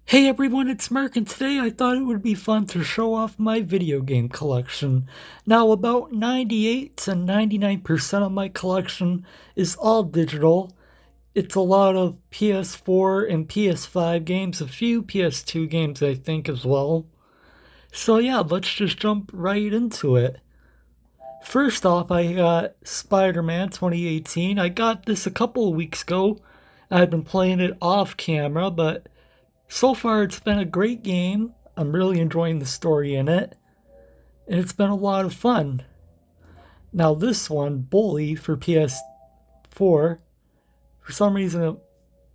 Hey everyone, it's Merc, and today I thought it would be fun to show off my video game collection. Now, about 98 to 99% of my collection is all digital. It's a lot of PS4 and PS5 games, a few PS2 games, I think, as well. So, yeah, let's just jump right into it. First off, I got Spider Man 2018. I got this a couple of weeks ago. I've been playing it off camera, but so far, it's been a great game. I'm really enjoying the story in it, and it's been a lot of fun. Now, this one, Bully for PS4, for some reason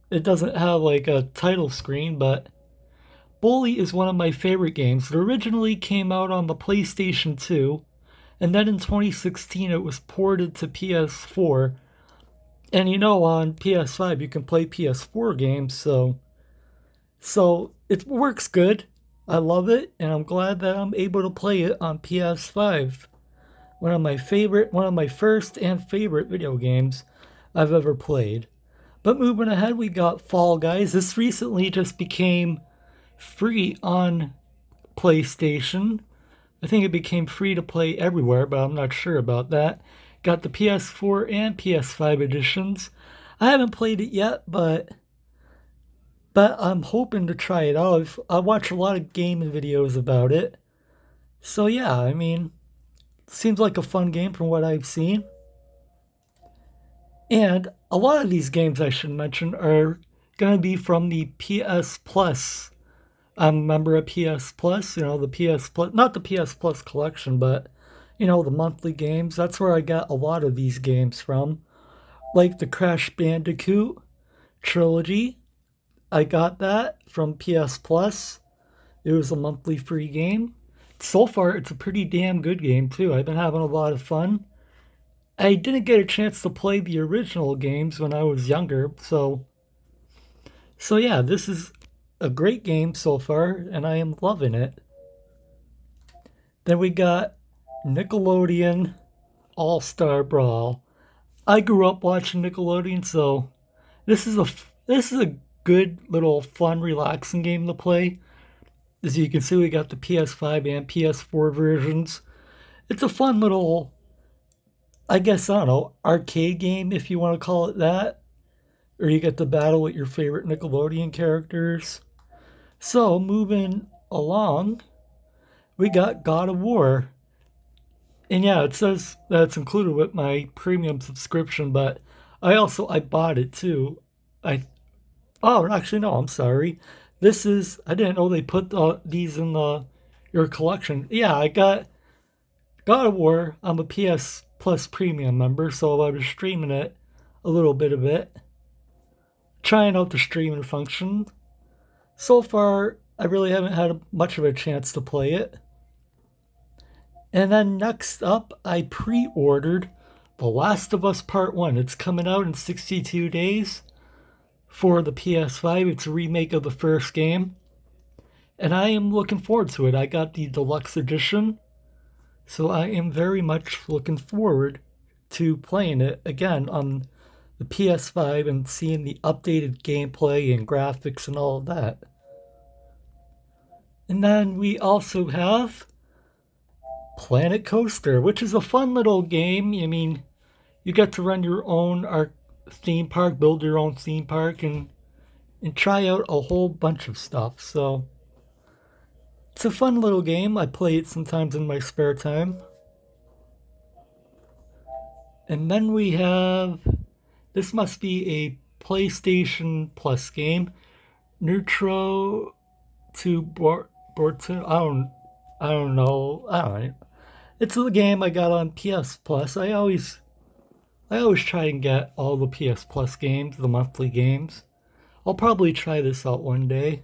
it doesn't have like a title screen, but Bully is one of my favorite games. It originally came out on the PlayStation 2, and then in 2016 it was ported to PS4. And on PS5 you can play PS4 games, so it works good. I love it, and I'm glad that I'm able to play it on PS5. One of my first and favorite video games I've ever played. But moving ahead, we got Fall Guys. This recently just became free on PlayStation. I think it became free to play everywhere, but I'm not sure about that. Got the PS4 and PS5 editions. I haven't played it yet, but I'm hoping to try it out. I watch a lot of gaming videos about it. So yeah, seems like a fun game from what I've seen. And a lot of these games I should mention are going to be from the PS Plus. I'm a member of PS Plus, the PS Plus, not the PS Plus collection, but the monthly games. That's where I got a lot of these games from. Like the Crash Bandicoot trilogy. I got that from PS Plus. It was a monthly free game. So far, it's a pretty damn good game, too. I've been having a lot of fun. I didn't get a chance to play the original games when I was younger, so yeah, this is a great game so far, and I am loving it. Then we got Nickelodeon All Star Brawl. I grew up watching Nickelodeon, so this is a this is a good little fun, relaxing game to play. As you can see, we got the PS5 and PS4 versions. It's a fun little, I guess, I don't know, arcade game, if you want to call it that. Or you get to battle with your favorite Nickelodeon characters. So, moving along, we got God of War. And yeah, it says that it's included with my premium subscription, but I bought it too. I Oh, actually, no, I'm sorry. I didn't know they put these in your collection. Yeah, I got God of War. I'm a PS Plus premium member, so I was streaming it a little bit of it, trying out the streaming function. So far, I really haven't had much of a chance to play it. And then next up, I pre ordered The Last of Us Part 1. It's coming out in 62 days for the PS5. It's a remake of the first game, and I am looking forward to it. I got the deluxe edition, so I am very much looking forward to playing it again on the PS5 and seeing the updated gameplay and graphics and all of that. And then we also have Planet Coaster, which is a fun little game. You get to run your own theme park, build your own theme park, and try out a whole bunch of stuff. So it's a fun little game. I play it sometimes in my spare time. And then we have, this must be a PlayStation Plus game, Neutro to Borton. I don't know. I don't know. It's a game I got on PS Plus. I always try and get all the PS Plus games, the monthly games. I'll probably try this out one day.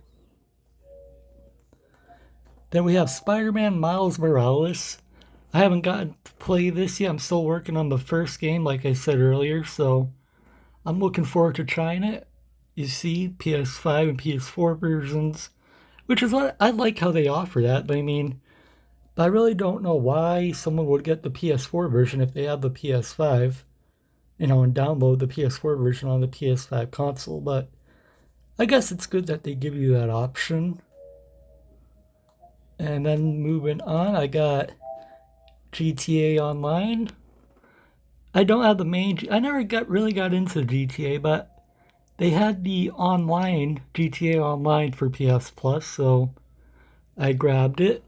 Then we have Spider Man Miles Morales. I haven't gotten to play this yet. I'm still working on the first game, like I said earlier, so I'm looking forward to trying it. You see, PS5 and PS4 versions, which is what I like how they offer that, but I really don't know why someone would get the PS4 version if they have the PS5, and download the PS4 version on the PS5 console, but I guess it's good that they give you that option. And then moving on, I got GTA Online. I don't have the main. I never really got into GTA, but they had the online GTA Online for PS Plus, so I grabbed it.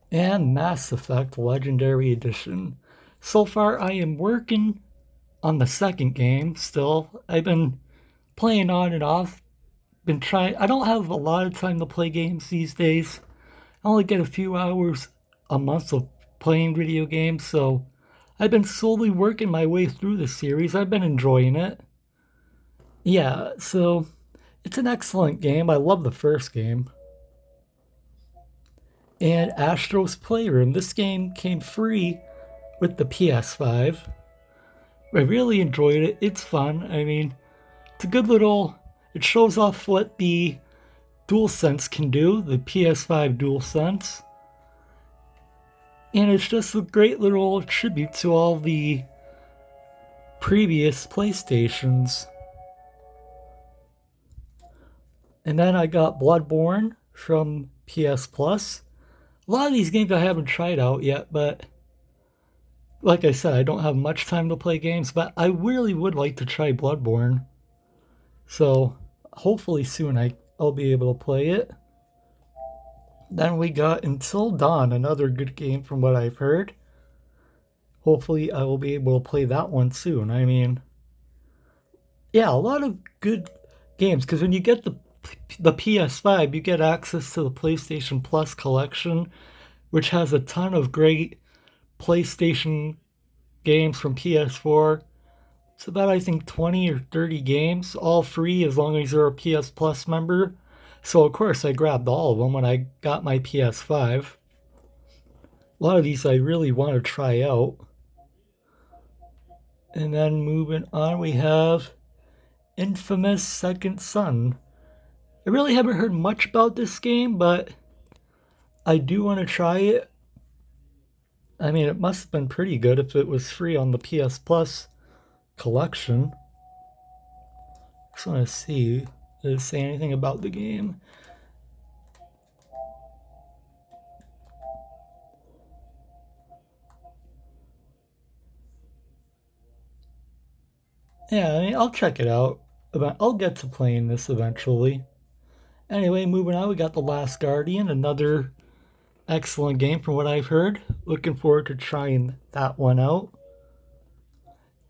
And Mass Effect Legendary Edition. So far, I am working on the second game still. I've been playing on and off. Been trying. I don't have a lot of time to play games these days. I only get a few hours a month of playing video games, so I've been slowly working my way through the series. I've been enjoying it. Yeah, so it's an excellent game. I love the first game. And Astro's Playroom. This game came free with the PS5. I really enjoyed it. It's fun. I mean, it's a good little. It shows off what the DualSense can do, the PS5 DualSense. And it's just a great little tribute to all the previous PlayStations. And then I got Bloodborne from PS Plus. A lot of these games I haven't tried out yet, but like I said, I don't have much time to play games, but I really would like to try Bloodborne. So hopefully soon I'll be able to play it. Then we got Until Dawn, another good game from what I've heard. Hopefully I will be able to play that one soon. I mean, yeah, a lot of good games, because when you get the PS5, you get access to the PlayStation Plus collection, which has a ton of great PlayStation games from PS4. It's about, I think, 20 or 30 games, all free as long as you're a PS Plus member. So, of course, I grabbed all of them when I got my PS5. A lot of these I really want to try out. And then moving on, we have Infamous Second Son. I really haven't heard much about this game, but I do want to try it. I mean, it must have been pretty good if it was free on the PS Plus collection. Just want to see, does it say anything about the game? Yeah, I mean, I'll check it out. I'll get to playing this eventually. Anyway, moving on, we got The Last Guardian, another excellent game from what I've heard. Looking forward to trying that one out.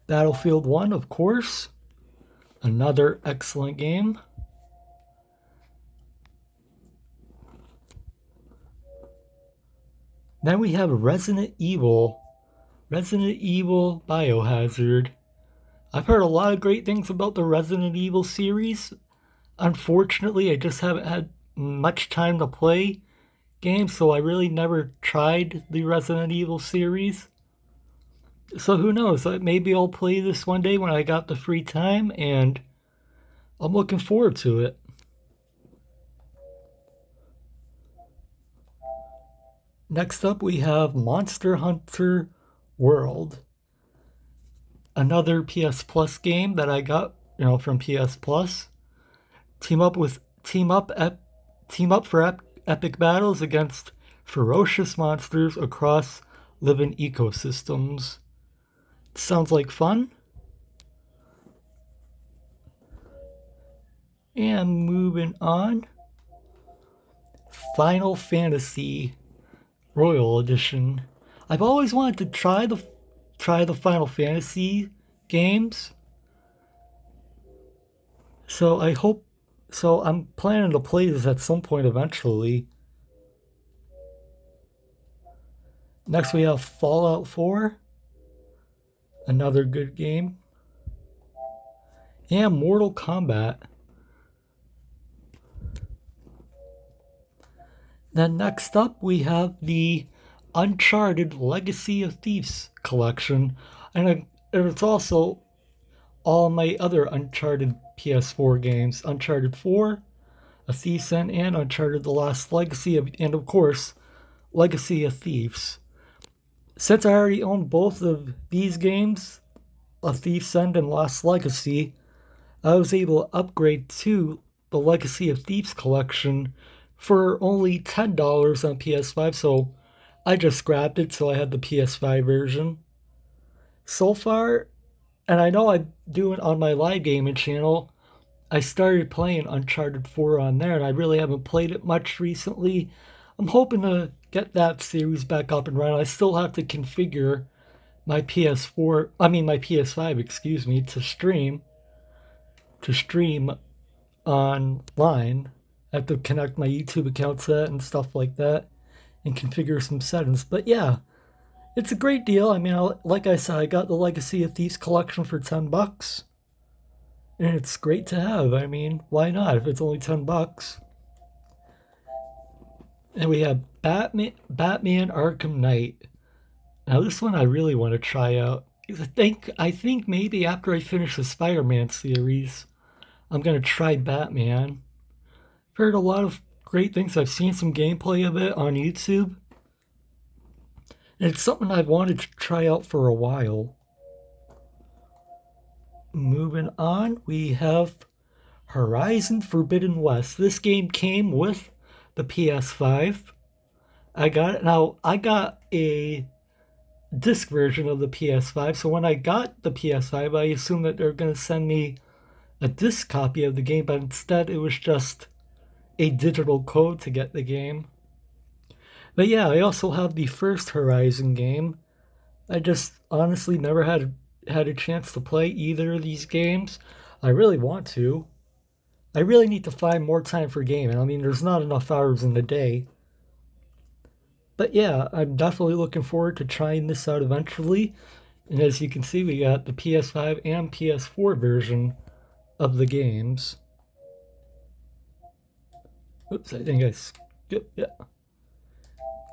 Battlefield 1, of course. Another excellent game. Then we have Resident Evil. Resident Evil Biohazard. I've heard a lot of great things about the Resident Evil series. Unfortunately, I just haven't had much time to play games, so I really never tried the Resident Evil series. So who knows? Maybe I'll play this one day when I got the free time, and I'm looking forward to it. Next up, we have Monster Hunter World, another PS Plus game that I got, from PS Plus. Team up for epic battles against ferocious monsters across living ecosystems. Sounds like fun. And moving on, Final Fantasy Royal Edition. I've always wanted to try the Final Fantasy games. So I'm planning to play this at some point eventually. Next we have Fallout 4, another good game. And Mortal Kombat. Then next up we have the Uncharted Legacy of Thieves collection. And it's also all my other Uncharted PS4 games. Uncharted 4, A Thief's End, and Uncharted The Lost Legacy, and of course, Legacy of Thieves. Since I already own both of these games, A Thief's End and Lost Legacy, I was able to upgrade to the Legacy of Thieves collection for only $10 on PS5, so I just grabbed it so I had the PS5 version. So far, and I know I do it on my live gaming channel, I started playing Uncharted 4 on there, and I really haven't played it much recently. I'm hoping to get that series back up and running. I still have to configure my my PS5, excuse me, to stream online. I have to connect my YouTube account to that and stuff like that and configure some settings. But yeah, it's a great deal. I mean, like I said, I got the Legacy of Thieves collection for $10. And it's great to have. I mean, why not if it's only $10? And we have Batman Arkham Knight. Now this one I really want to try out. I think maybe after I finish the Spider-Man series, I'm gonna try Batman. I've heard a lot of great things. I've seen some gameplay of it on YouTube. And it's something I've wanted to try out for a while. Moving on, we have Horizon Forbidden West. This game came with the PS5. I got it. Now, I got a disc version of the PS5, so when I got the PS5, I assumed that they're going to send me a disc copy of the game, but instead it was just a digital code to get the game. But yeah, I also have the first Horizon game. I just honestly never had a chance to play either of these games. I really want to. I really need to find more time for gaming. I mean, there's not enough hours in the day. But yeah, I'm definitely looking forward to trying this out eventually. And as you can see, we got the PS5 and PS4 version of the games. Oops, I think I skipped. Yeah.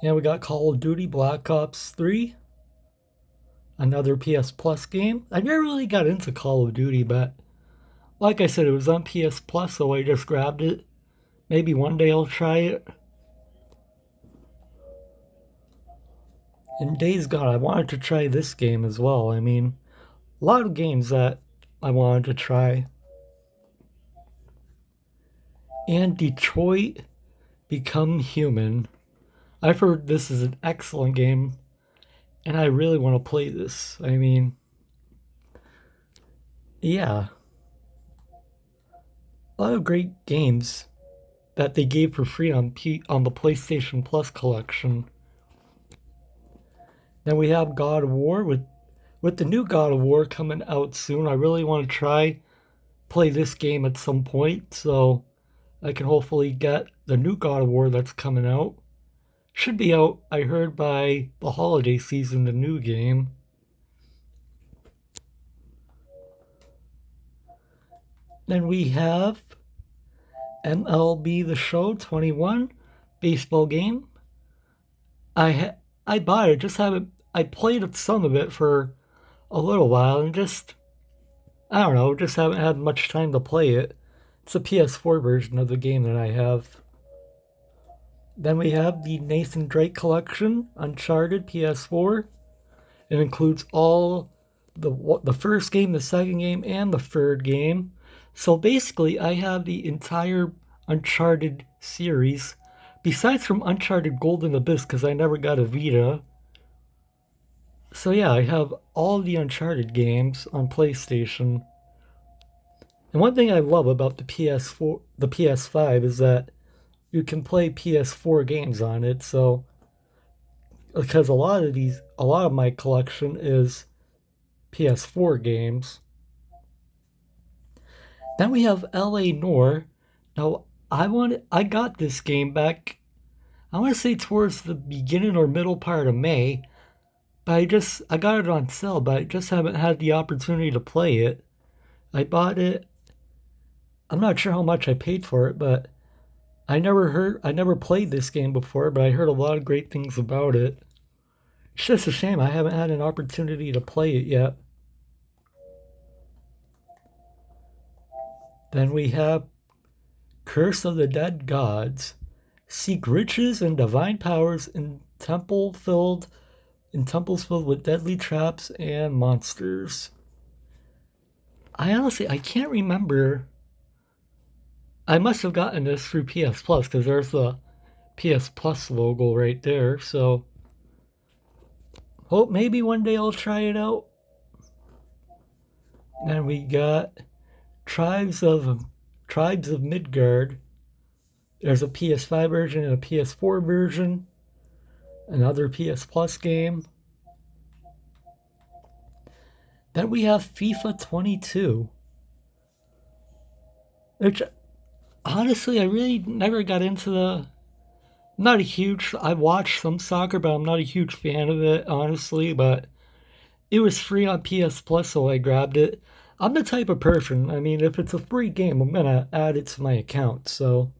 And we got Call of Duty Black Ops 3. Another PS Plus game. I never really got into Call of Duty, but like I said, it was on PS Plus, so I just grabbed it. Maybe one day I'll try it. And Days Gone, I wanted to try this game as well. I mean, a lot of games that I wanted to try. And Detroit Become Human. I've heard this is an excellent game, and I really want to play this. I mean, yeah, a lot of great games that they gave for free on the PlayStation Plus collection. Then we have God of War with the new God of War coming out soon. I really want to play this game at some point, so I can hopefully get the new God of War that's coming out. Should be out, I heard, by the holiday season, the new game. Then we have MLB The Show 21 baseball game. I bought it, just haven't. I played some of it for a little while and just I don't know, just haven't had much time to play it. It's a PS4 version of the game that I have. Then we have the Nathan Drake collection, Uncharted PS4. It includes all the first game, the second game, and the third game. So basically, I have the entire Uncharted series, besides from Uncharted Golden Abyss, because I never got a Vita. So yeah, I have all the Uncharted games on PlayStation. And one thing I love about the PS5 is that you can play PS4 games on it. So because a lot of my collection is PS4 games. Then we have LA Noire. Now I got this game back, I want to say towards the beginning or middle part of May, but I got it on sale, but I just haven't had the opportunity to play it. I bought it. I'm not sure how much I paid for it, but I never played this game before, but I heard a lot of great things about it. It's just a shame I haven't had an opportunity to play it yet. Then we have Curse of the Dead Gods. Seek riches and divine powers in temples filled with deadly traps and monsters. I honestly, I can't remember. I must have gotten this through PS Plus because there's the PS Plus logo right there. So, hope maybe one day I'll try it out. Then we got Tribes of Tribes of Midgard. There's a PS5 version and a PS4 version. Another PS Plus game. Then we have FIFA 22, which honestly I really never got into the. I'm not a huge. I watch some soccer, but I'm not a huge fan of it, honestly. But it was free on PS Plus, so I grabbed it. I'm the type of person. I mean, if it's a free game, I'm gonna add it to my account. So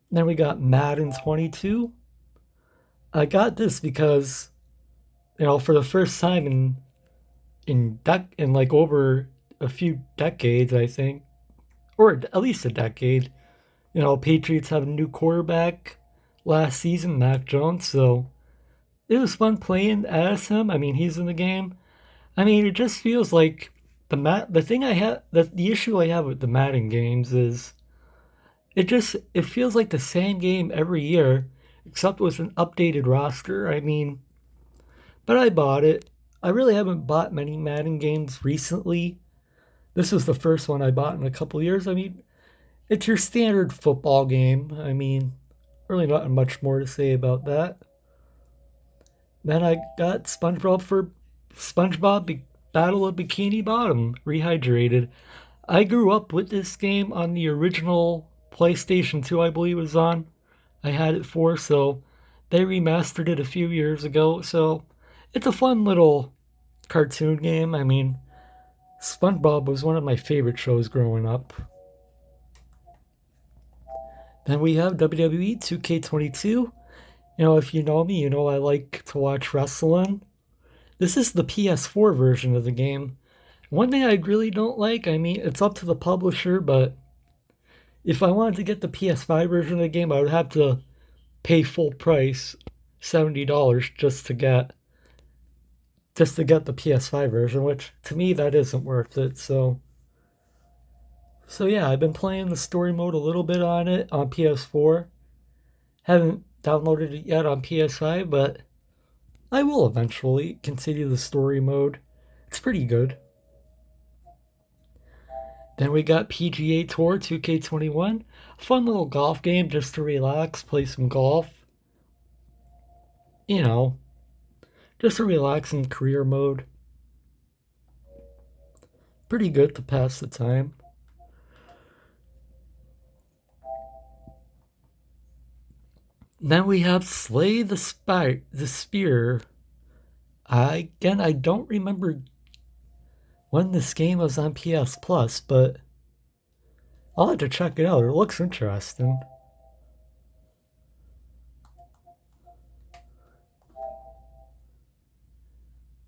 then we got Madden 22. I got this because for the first time in like over a few decades, I think, or at least a decade. Patriots have a new quarterback last season, Mac Jones. So it was fun playing as him. I mean, he's in the game. I mean, it just feels like the thing I have the issue I have with the Madden games is it feels like the same game every year, except with an updated roster. I mean, but I bought it. I really haven't bought many Madden games recently. This was the first one I bought in a couple years. I mean, it's your standard football game. I mean, really not much more to say about that. Then I got SpongeBob Battle of Bikini Bottom Rehydrated. I grew up with this game on the original PlayStation 2, I believe it was on. I had it for, so they remastered it a few years ago. So it's a fun little cartoon game. I mean, SpongeBob was one of my favorite shows growing up. Then we have WWE 2K22. If you know me, I like to watch wrestling. This is the PS4 version of the game. One thing I really don't like, I mean, it's up to the publisher, but if I wanted to get the PS5 version of the game, I would have to pay full price, $70 just to get the PS5 version, which to me that isn't worth it. So yeah, I've been playing the story mode a little bit on it on PS4. Haven't downloaded it yet on PS5, but I will eventually continue the story mode. It's pretty good. Then we got PGA Tour 2K21. A fun little golf game just to relax, play some golf. Just a relaxing career mode. Pretty good to pass the time. Then we have Slay the Spear. I don't remember when this game was on PS Plus, but I'll have to check it out. It looks interesting.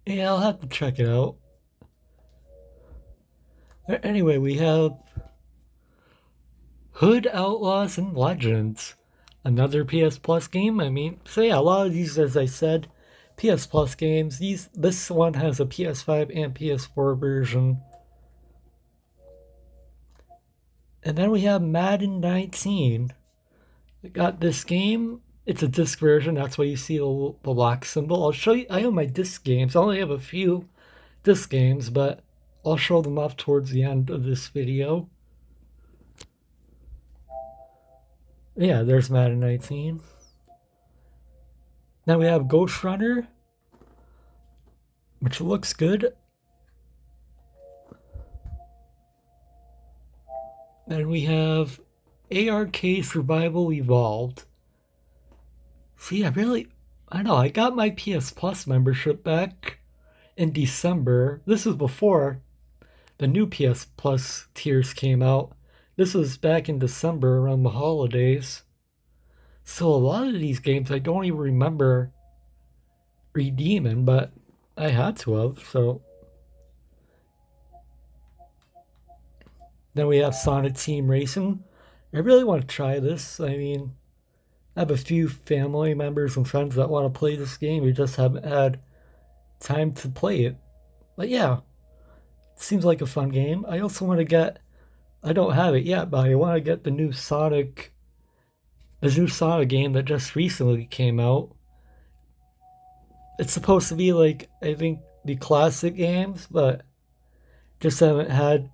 Yeah, I'll have to check it out. Anyway, we have Hood Outlaws and Legends. Another PS Plus game. I mean, so yeah, a lot of these, as I said, PS Plus games. This one has a PS5 and PS4 version. And then we have Madden 19. We got this game. It's a disc version. That's why you see the lock symbol. I'll show you. I have my disc games. I only have a few disc games, but I'll show them off towards the end of this video. Yeah, there's Madden 19. Now we have Ghost Runner, which looks good. Then we have ARK Survival Evolved. See, I know, I got my PS Plus membership back in December. This was before the new PS Plus tiers came out. This was back in December around the holidays. So a lot of these games I don't even remember redeeming, but I had to have, so. Then we have Sonic Team Racing. I really want to try this. I mean, I have a few family members and friends that want to play this game. We just haven't had time to play it. But yeah, it seems like a fun game. I also want to get. I don't have it yet, but I want to get the new Sonic game that just recently came out. It's supposed to be like I think the classic games, but just haven't had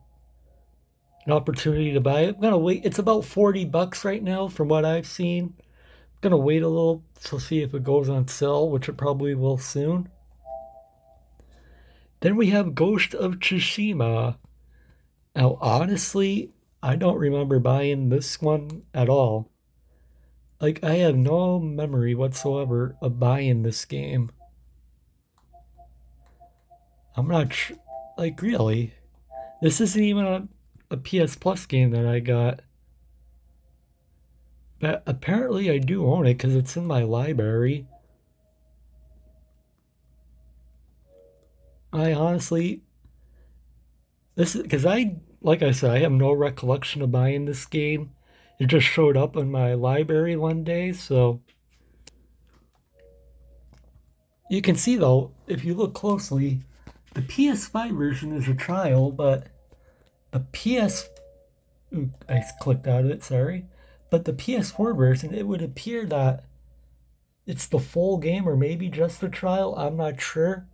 an opportunity to buy it. I'm gonna wait. It's about $40 right now, from what I've seen. I'm gonna wait a little to see if it goes on sale, which it probably will soon. Then we have Ghost of Tsushima. Now, honestly, I don't remember buying this one at all. Like, I have no memory whatsoever of buying this game. I'm not sure. Like, really? This isn't even a PS Plus game that I got. But apparently, I do own it because it's in my library. I honestly. This is because like I said, I have no recollection of buying this game. It just showed up in my library one day, so you can see though, if you look closely, the PS5 version is a trial, but the PS ooh, I clicked out of it, sorry. But the PS4 version, it would appear that it's the full game or maybe just the trial. I'm not sure.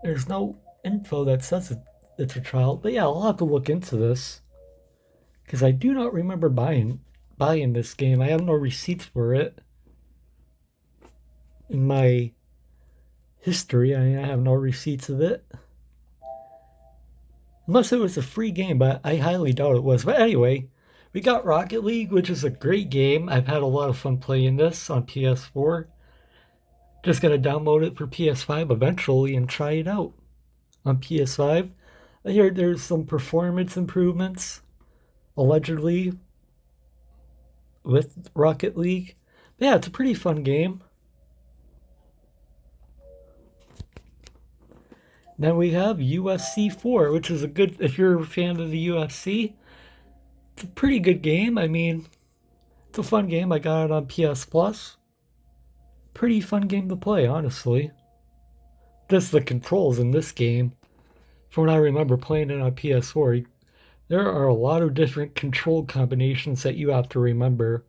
There's no info that says it's a trial, but yeah, I'll have to look into this because I do not remember buying this game. I have no receipts for it in my history. I have no receipts of it. Unless it was a free game, but I highly doubt it was. But anyway, we got Rocket League, which is a great game. I've had a lot of fun playing this on PS4. Just gonna download it for PS5 eventually and try it out on PS5. I hear there's some performance improvements, allegedly, with Rocket League. But yeah, it's a pretty fun game. Then we have UFC 4, which is a good, if you're a fan of the UFC, it's a pretty good game. I mean, it's a fun game. I got it on PS Plus. Pretty fun game to play, honestly. Just the controls in this game, from what I remember playing it on PS4, there are a lot of different control combinations that you have to remember.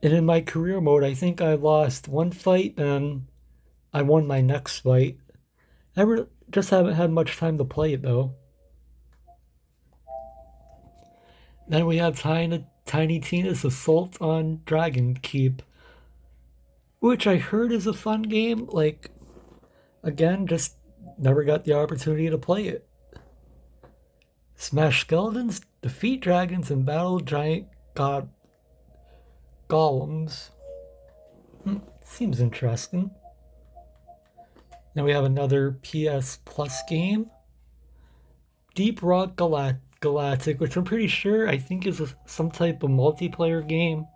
And in my career mode, I think I lost one fight and I won my next fight. Just haven't had much time to play it though. Then we have Tiny Tina's Assault on Dragon Keep, which I heard is a fun game. Like, again, just never got the opportunity to play it. Smash skeletons, defeat dragons, and battle giant god golems. Seems interesting. Now we have another PS Plus game, Deep Rock Galactic, which I'm pretty sure I think is some type of multiplayer game.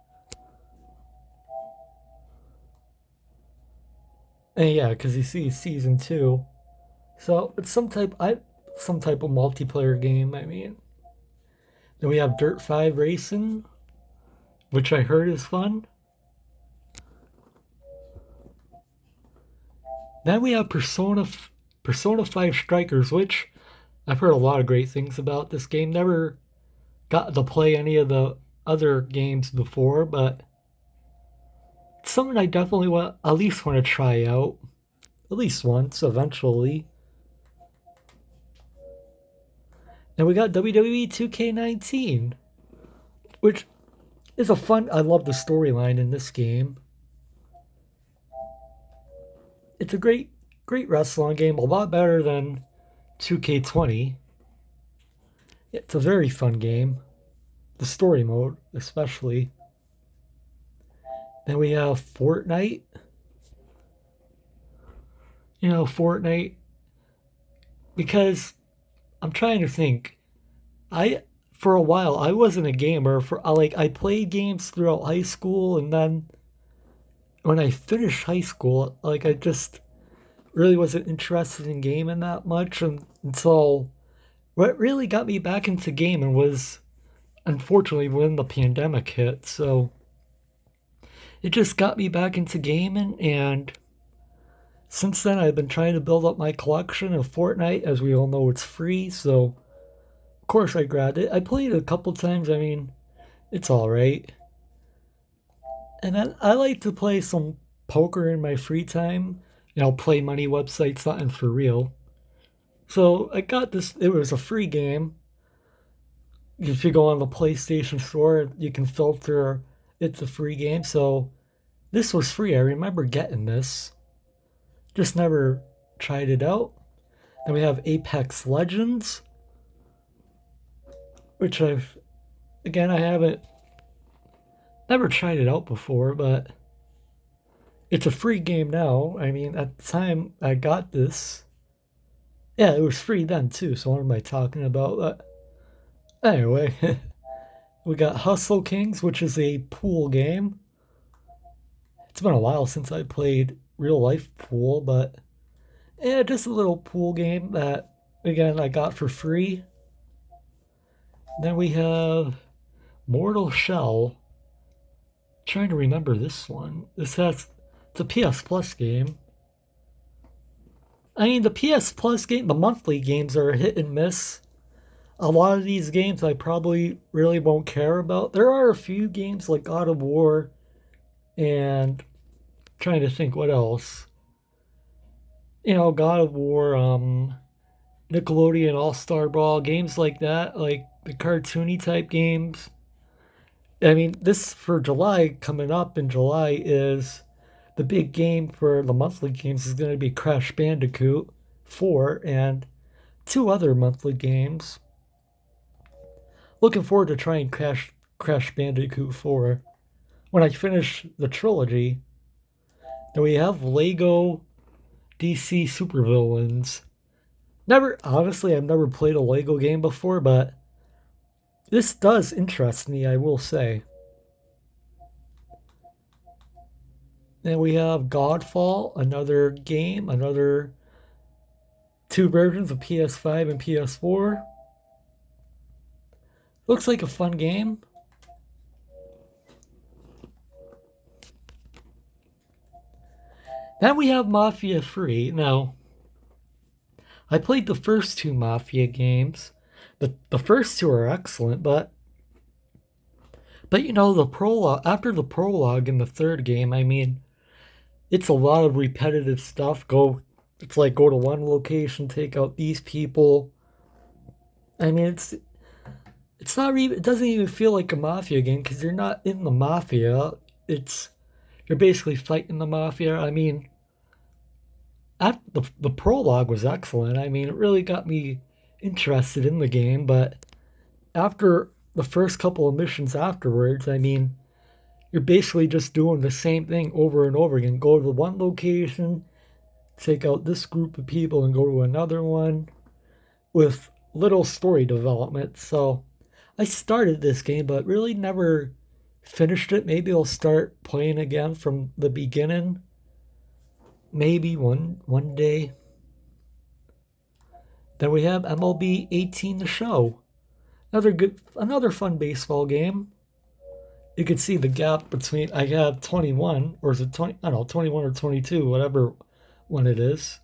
And yeah, because you see season 2, so it's some type of multiplayer game. I mean, then we have Dirt 5 Racing, which I heard is fun. Then we have Persona 5 Strikers, which I've heard a lot of great things about this game. Never got to play any of the other games before, but it's something I definitely at least want to try out. At least once, eventually. And we got WWE 2K19, which is a fun. I love the storyline in this game. It's a great wrestling game, a lot better than 2K20. It's a very fun game. The story mode, especially. Then we have Fortnite. Fortnite. Because I'm trying to think. For a while I wasn't a gamer. I played games throughout high school, and then when I finished high school, like I just really wasn't interested in gaming that much until what really got me back into gaming was unfortunately when the pandemic hit. So it just got me back into gaming, and since then, I've been trying to build up my collection of Fortnite. As we all know, it's free, so of course I grabbed it. I played it a couple times. I mean, it's all right. And then I like to play some poker in my free time. Play money websites, nothing for real. So I got this. It was a free game. If you go on the PlayStation Store, you can filter it's a free game. So this was free. I remember getting this. Just never tried it out. Then we have Apex Legends, which I haven't never tried it out before, but it's a free game now. I mean, at the time I got this, yeah, it was free then too. So what am I talking about? Anyway, we got Hustle Kings, which is a pool game. It's been a while since I played real life pool, but yeah, just a little pool game that again I got for free. Then we have Mortal Shell. Trying to remember this one. It's a PS Plus game. I mean, the PS Plus game, the monthly games are hit and miss. A lot of these games I probably really won't care about. There are a few games like God of War and trying to think what else. God of War, Nickelodeon All Star Brawl, games like that, like the cartoony type games. I mean, this for July, coming up in July, is the big game for the monthly games is going to be Crash Bandicoot 4 and two other monthly games. Looking forward to trying Crash Bandicoot 4 when I finish the trilogy. Then we have Lego DC Supervillains. Honestly, I've never played a Lego game before, but this does interest me, I will say. Then we have Godfall, another game, another two versions of PS5 and PS4. Looks like a fun game. Then we have Mafia 3. Now, I played the first two Mafia games. The first two are excellent, but the prologue, after the prologue in the third game, I mean, it's a lot of repetitive stuff. It's like go to one location, take out these people. I mean, it's not even, it doesn't even feel like a Mafia game because you're not in the Mafia. You're basically fighting the Mafia. I mean, the prologue was excellent. I mean, it really got me interested in the game, but after the first couple of missions afterwards, I mean, you're basically just doing the same thing over and over again. Go to one location, take out this group of people, and go to another one with little story development. So I started this game, but really never finished it. Maybe I'll start playing again from the beginning. Maybe one day. Then we have MLB 18 The Show. Another fun baseball game. You can see the gap between, I have 21, or is it 20, I don't know, 21 or 22, whatever one it is.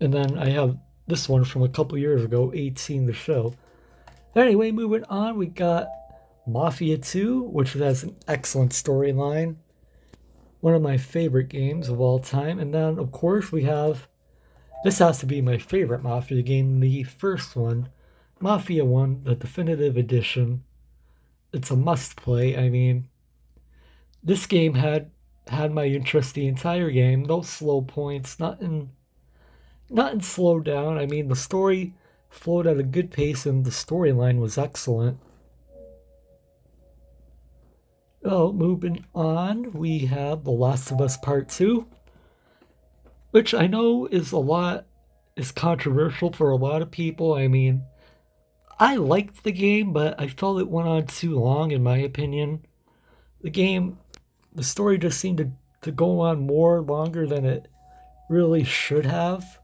And then I have this one from a couple years ago, 18 The Show. Anyway, moving on, we got Mafia 2, which has an excellent storyline. One of my favorite games of all time. And then, of course, this has to be my favorite Mafia game, the first one, Mafia 1, the definitive edition. It's a must play. I mean, this game had my interest the entire game. No slow points, nothing slowed down. I mean, the story flowed at a good pace and the storyline was excellent. Oh, moving on, we have The Last of Us Part 2, which I know is controversial for a lot of people. I mean, I liked the game, but I felt it went on too long, in my opinion. The story just seemed to go on longer than it really should have.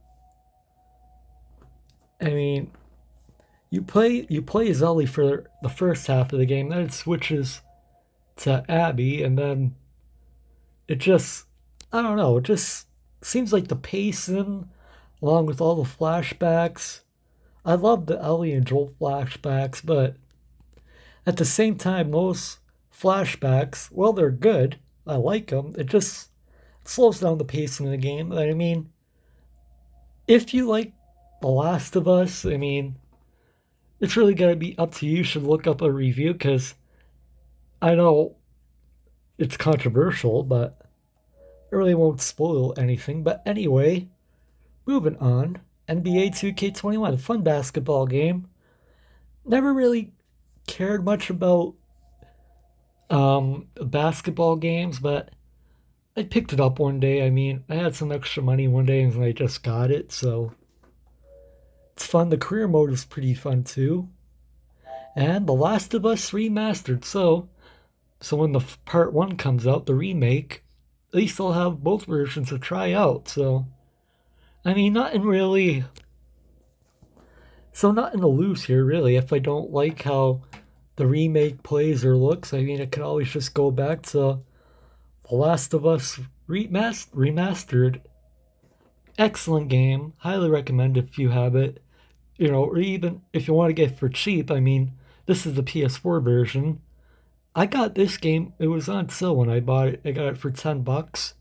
I mean, you play as Ellie for the first half of the game, then it switches to Abby, and then I don't know, it just seems like the pacing, along with all the flashbacks. I love the Ellie and Joel flashbacks, but at the same time, those flashbacks, well, they're good. I like them. It just slows down the pacing of the game. I mean, if you like The Last of Us, I mean, it's really going to be up to you. You should look up a review because I know it's controversial, but it really won't spoil anything. But anyway, moving on. NBA 2K21, a fun basketball game. Never really cared much about basketball games, but I picked it up one day. I mean, I had some extra money one day and I just got it, so it's fun. The career mode is pretty fun too. And The Last of Us Remastered. So when the part one comes out, the remake, at least I'll have both versions to try out. So I mean, not in the lose here really. If I don't like how the remake plays or looks, I mean, I can always just go back to The Last of Us Remastered. Excellent game. Highly recommend if you have it. Or even if you want to get it for cheap, I mean, this is the PS4 version. I got this game, it was on sale when I bought it. I got it for $10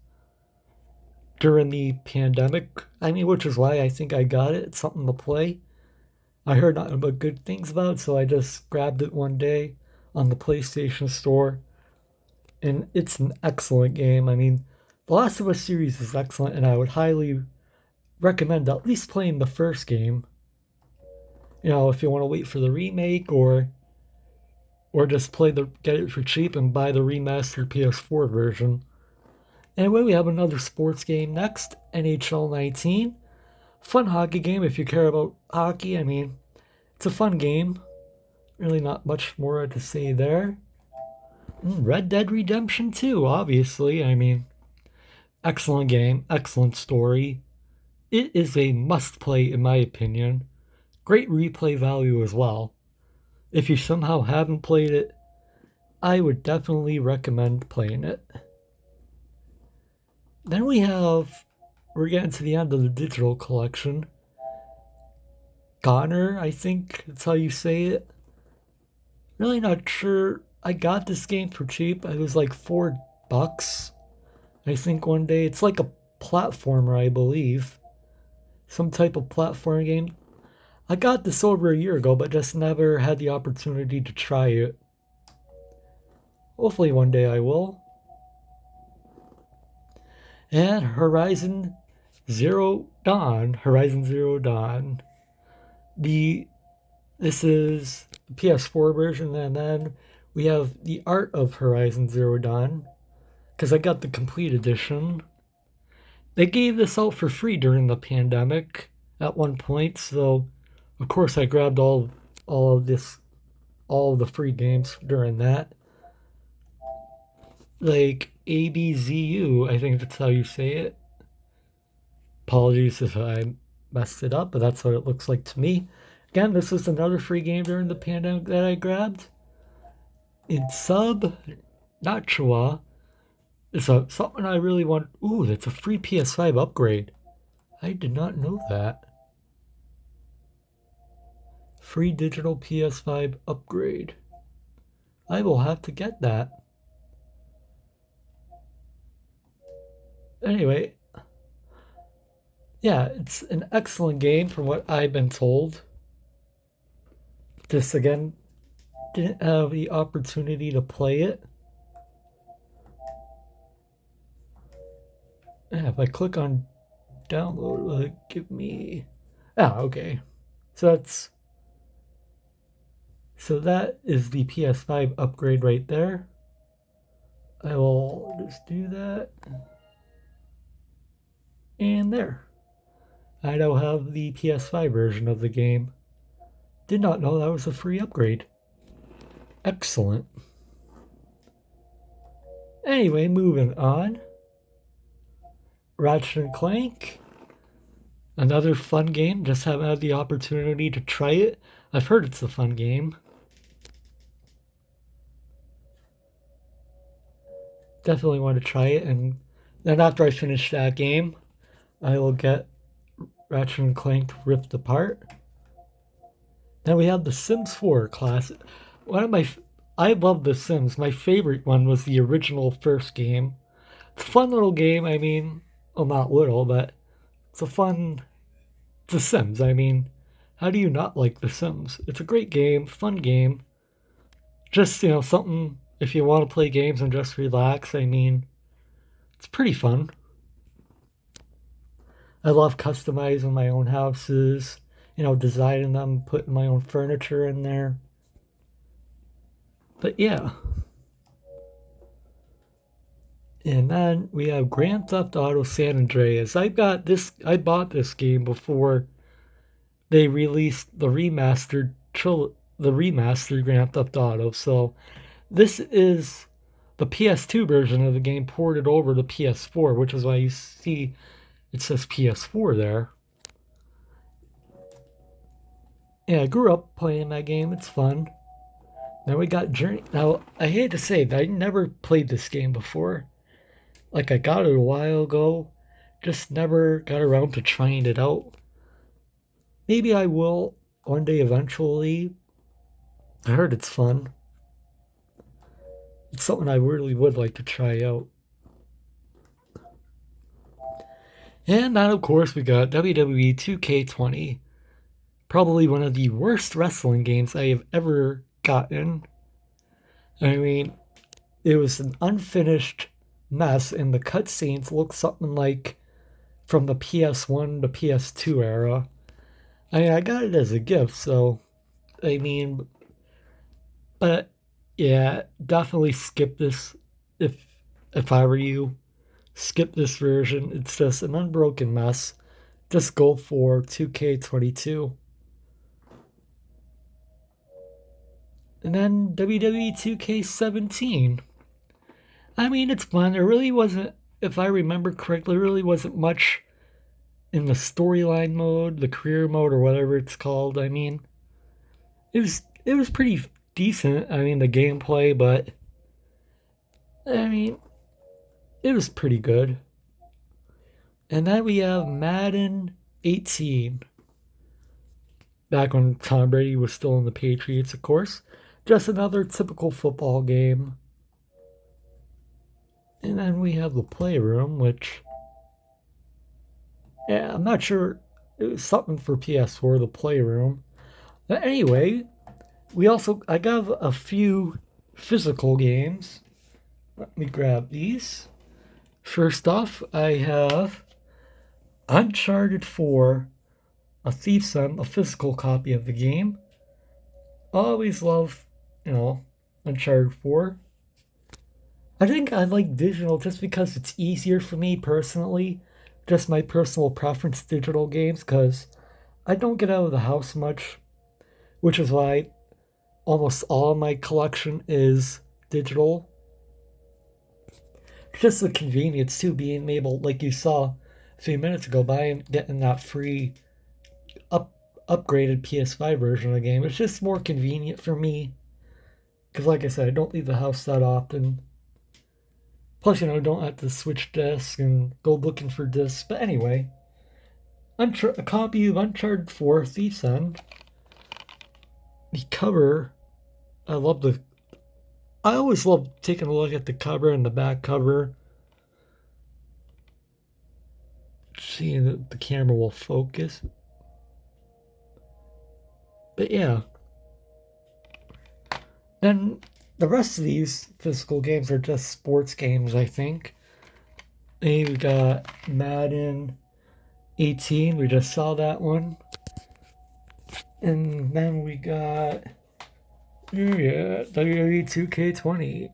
during the pandemic. I mean, which is why I think I got it. It's something to play. I heard nothing but good things about it, so I just grabbed it one day on the PlayStation Store. And it's an excellent game. I mean, the Last of Us series is excellent, and I would highly recommend at least playing the first game. If you want to wait for the remake or just get it for cheap and buy the remastered PS4 version. Anyway, we have another sports game next, NHL 19. Fun hockey game if you care about hockey. I mean, it's a fun game. Really not much more to say there. Red Dead Redemption 2, obviously. I mean, excellent game, excellent story. It is a must play in my opinion. Great replay value as well. If you somehow haven't played it, I would definitely recommend playing it. Then we're getting to the end of the digital collection. Goner, I think that's how you say it. Really not sure. I got this game for cheap. It was like $4. I think one day. It's like a platformer, I believe. Some type of platform game. I got this over a year ago, but just never had the opportunity to try it. Hopefully one day I will. And Horizon Zero Dawn. This is the PS4 version, and then we have the Art of Horizon Zero Dawn, because I got the complete edition. They gave this out for free during the pandemic at one point, so of course I grabbed all of the free games during that. Like ABZU, I think that's how you say it. Apologies if I messed it up, but that's what it looks like to me. Again, this is another free game during the pandemic that I grabbed. In Subnautica, it's something I really want. Ooh, that's a free PS5 upgrade. I did not know that. Free digital PS5 upgrade. I will have to get that. Anyway, yeah, it's an excellent game from what I've been told. Just again, didn't have the opportunity to play it. Yeah, if I click on download, will it give me... okay. So that is the PS5 upgrade right there. I will just do that. And there. I now have the PS5 version of the game. Did not know that was a free upgrade. Excellent. Anyway, moving on. Ratchet and Clank. Another fun game. Just haven't had the opportunity to try it. I've heard it's a fun game. Definitely want to try it. And then after I finish that game, I will get Ratchet and Clank Rift Apart. Then we have The Sims 4 classic. One of my, I love The Sims. My favorite one was the original first game. It's a fun little game. I mean, well, not little, but it's a fun. The Sims. I mean, how do you not like The Sims? It's a great game, fun game. Just something if you want to play games and just relax. I mean, it's pretty fun. I love customizing my own houses, designing them, putting my own furniture in there. But yeah. And then we have Grand Theft Auto San Andreas. I bought this game before they released the remastered Grand Theft Auto. So this is the PS2 version of the game ported over to PS4, which is why you see it says PS4 there. Yeah, I grew up playing that game. It's fun. Then we got Journey. Now, I hate to say that I never played this game before. Like, I got it a while ago, just never got around to trying it out. Maybe I will one day eventually. I heard it's fun. It's something I really would like to try out. And then, of course, we got WWE 2K20. Probably one of the worst wrestling games I have ever gotten. I mean, it was an unfinished mess, and the cutscenes look something like from the PS1 to PS2 era. I mean, I got it as a gift, so I mean, but yeah, definitely skip this if I were you. Skip this version. It's just an unbroken mess. Just go for 2K22. And then WWE 2K17. I mean, it's fun. There really wasn't, if I remember correctly, there really wasn't much in the storyline mode, the career mode, or whatever it's called. I mean, it was pretty decent. I mean, the gameplay, but I mean, it was pretty good. And then we have Madden 18. Back when Tom Brady was still in the Patriots, of course. Just another typical football game. And then we have the Playroom, which, yeah, I'm not sure. It was something for PS4, the Playroom. But anyway, I got a few physical games. Let me grab these. First off, I have Uncharted 4, A Thief's End, a physical copy of the game. Always love, Uncharted 4. I think I like digital just because it's easier for me personally. Just my personal preference, digital games, because I don't get out of the house much, which is why almost all of my collection is digital. Just the convenience too, being able, like you saw a few minutes ago, buying getting that free upgraded PS5 version of the game. It's just more convenient for me because, like I said, I don't leave the house that often. Plus, don't have to switch discs and go looking for discs. But anyway, a copy of Uncharted 4: Thief's End. The cover, I always love taking a look at the cover and the back cover. Seeing that the camera will focus. But yeah. And the rest of these physical games are just sports games, I think. And we got Madden 18. We just saw that one. And then we got WWE 2K20.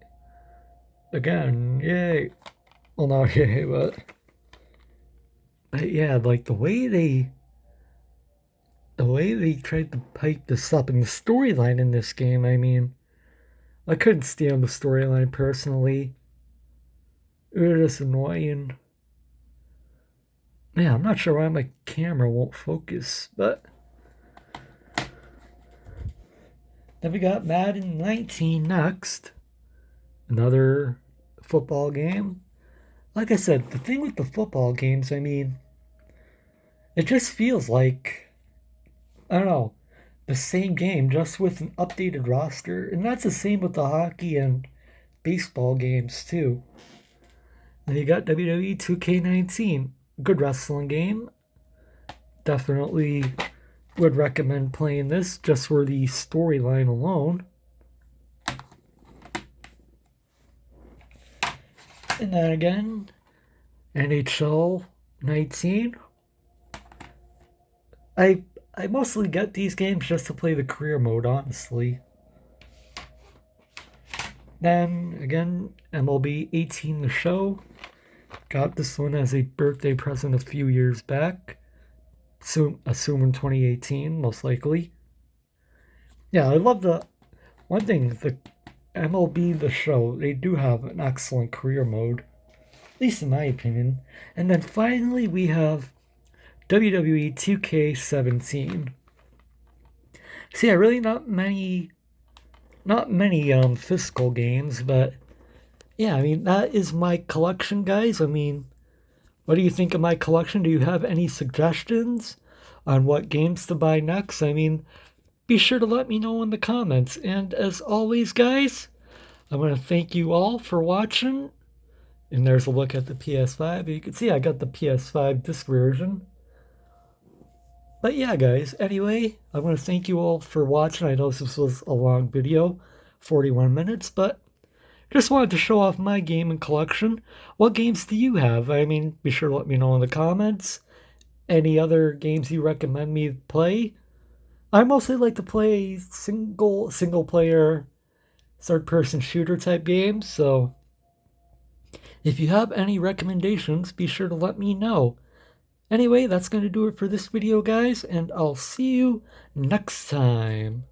Again, yay. Well, not yay, but yeah, like the way they tried to pipe this up and the storyline in this game, I mean, I couldn't stand the storyline personally. It was just annoying. Yeah, I'm not sure why my camera won't focus, but then we got Madden 19 next. Another football game. Like I said, the thing with the football games, I mean, it just feels like, I don't know, the same game just with an updated roster. And that's the same with the hockey and baseball games too. Then you got WWE 2K19, good wrestling game. Definitely would recommend playing this just for the storyline alone. And then again, NHL 19. I mostly get these games just to play the career mode, honestly. Then again, MLB 18 The Show. Got this one as a birthday present a few years back. Assuming 2018, most likely. Yeah, I love the one thing, the MLB The Show, they do have an excellent career mode, at least in my opinion. And then finally, we have WWE 2K17. So yeah, really not many physical games, but yeah, I mean that is my collection, guys. I mean, what do you think of my collection? Do you have any suggestions on what games to buy next? I mean, be sure to let me know in the comments. And as always, guys, I want to thank you all for watching. And there's a look at the PS5. You can see I got the PS5 disc version. But yeah, guys, anyway, I want to thank you all for watching. I know this was a long video, 41 minutes, but just wanted to show off my gaming collection. What games do you have? I mean, be sure to let me know in the comments. Any other games you recommend me play? I mostly like to play single player, third person shooter type games, so if you have any recommendations, be sure to let me know. Anyway, that's going to do it for this video, guys, and I'll see you next time.